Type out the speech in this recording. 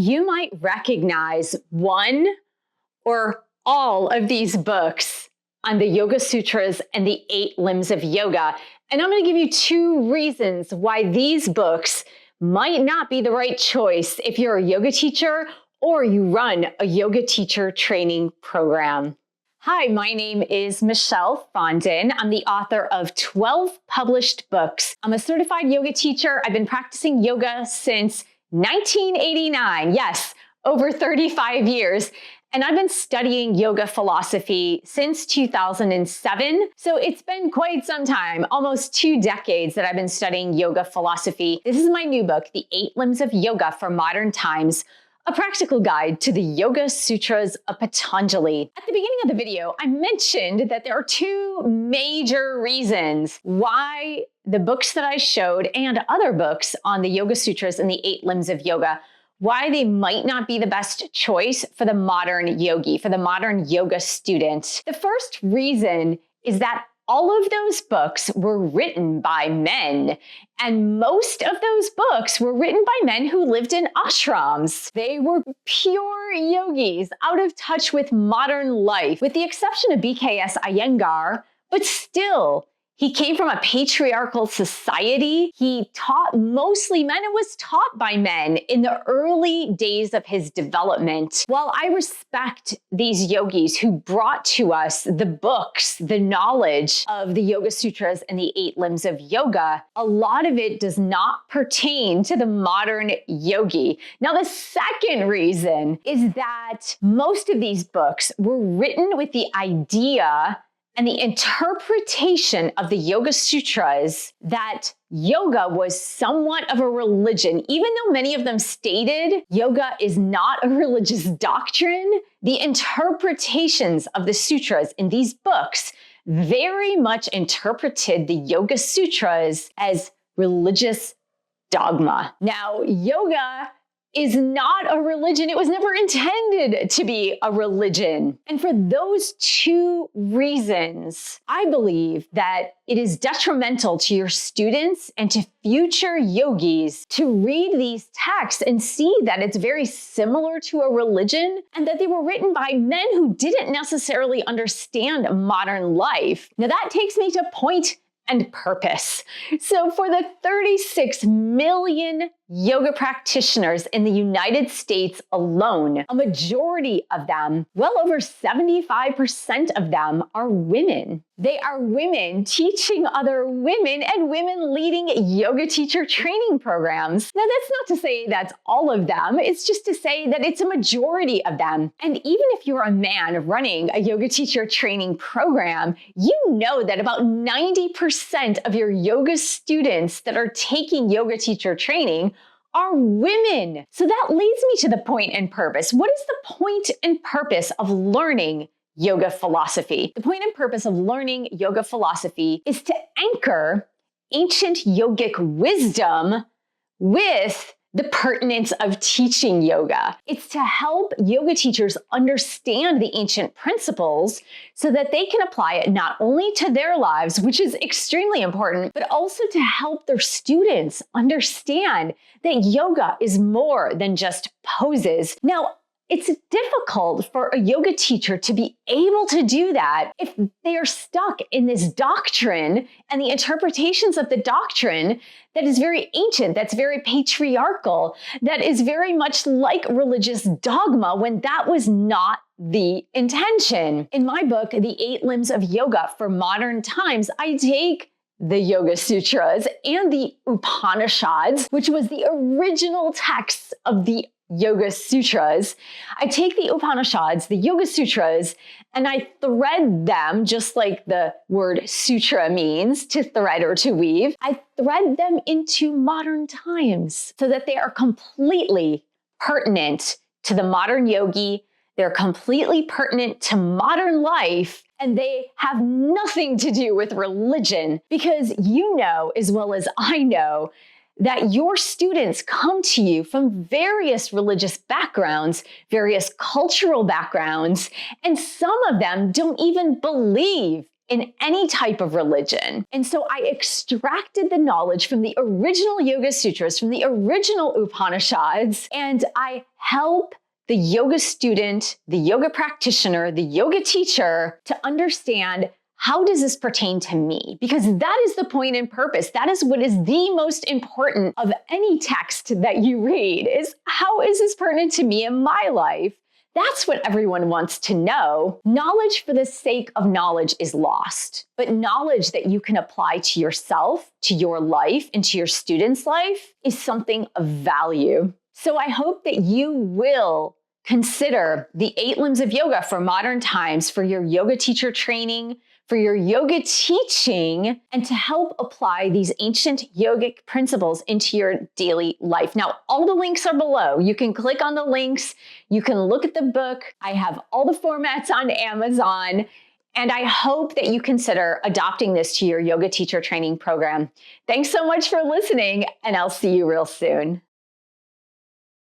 You might recognize one or all of these books on the Yoga Sutras and the 8 limbs of yoga. And I'm going to give you 2 reasons why these books might not be the right choice if you're a yoga teacher or you run a yoga teacher training program. Hi, my name is Michelle Fondin. I'm the author of 12 published books. I'm a certified yoga teacher. I've been practicing yoga since 1989. Yes, over 35 years. And I've been studying yoga philosophy since 2007. So it's been quite some time, almost 2 decades that I've been studying yoga philosophy. This is my new book, The 8 Limbs of Yoga for Modern Times, a practical guide to the Yoga Sutras of Patanjali. At the beginning of the video, I mentioned that there are 2 major reasons why the books that I showed and other books on the Yoga Sutras and the 8 limbs of yoga, why they might not be the best choice for the modern yogi, for the modern yoga student. The first reason is that all of those books were written by men, and most of those books were written by men who lived in ashrams. They were pure yogis, out of touch with modern life, with the exception of BKS Iyengar, but still, he came from a patriarchal society. He taught mostly men and was taught by men in the early days of his development. While I respect these yogis who brought to us the books, the knowledge of the Yoga Sutras and the 8 limbs of yoga, a lot of it does not pertain to the modern yogi. Now, the second reason is that most of these books were written with the idea and the interpretation of the Yoga Sutras that yoga was somewhat of a religion. Even though many of them stated yoga is not a religious doctrine, the interpretations of the sutras in these books very much interpreted the Yoga Sutras as religious dogma. Now, yoga is not a religion. It was never intended to be a religion. And for those 2 reasons, I believe that it is detrimental to your students and to future yogis to read these texts and see that it's very similar to a religion and that they were written by men who didn't necessarily understand modern life. Now that takes me to point and purpose. So for the 36 million yoga practitioners in the United States alone, a majority of them, well over 75% of them, are women. They are women teaching other women and women leading yoga teacher training programs. Now, that's not to say that's all of them. It's just to say that it's a majority of them. And even if you're a man running a yoga teacher training program, you know that about 90% of your yoga students that are taking yoga teacher training are women. So that leads me to the point and purpose. What is the point and purpose of learning yoga philosophy? The point and purpose of learning yoga philosophy is to anchor ancient yogic wisdom with the pertinence of teaching yoga. It's to help yoga teachers understand the ancient principles so that they can apply it not only to their lives, which is extremely important, but also to help their students understand that yoga is more than just poses. Now, it's difficult for a yoga teacher to be able to do that if they are stuck in this doctrine and the interpretations of the doctrine that is very ancient, that's very patriarchal, that is very much like religious dogma when that was not the intention. In my book, The 8 Limbs of Yoga for Modern Times, I take the Yoga Sutras and the Upanishads, which was the original text of the Yoga Sutras. I take the Upanishads, the Yoga Sutras, and I thread them, just like the word sutra means, to thread or to weave. I thread them into modern times so that they are completely pertinent to the modern yogi. They're completely pertinent to modern life, and they have nothing to do with religion, because you know as well as I know that your students come to you from various religious backgrounds, various cultural backgrounds, and some of them don't even believe in any type of religion. And so I extracted the knowledge from the original Yoga Sutras, from the original Upanishads, and I help the yoga student, the yoga practitioner, the yoga teacher to understand, how does this pertain to me? Because that is the point and purpose. That is what is the most important of any text that you read, is how is this pertinent to me in my life? That's what everyone wants to know. Knowledge for the sake of knowledge is lost, but knowledge that you can apply to yourself, to your life, and to your student's life is something of value. So I hope that you will consider the 8 limbs of yoga for modern times, for your yoga teacher training, for your yoga teaching, and to help apply these ancient yogic principles into your daily life. Now, all the links are below. You can click on the links. You can look at the book. I have all the formats on Amazon. And I hope that you consider adopting this to your yoga teacher training program. Thanks so much for listening, and I'll see you real soon.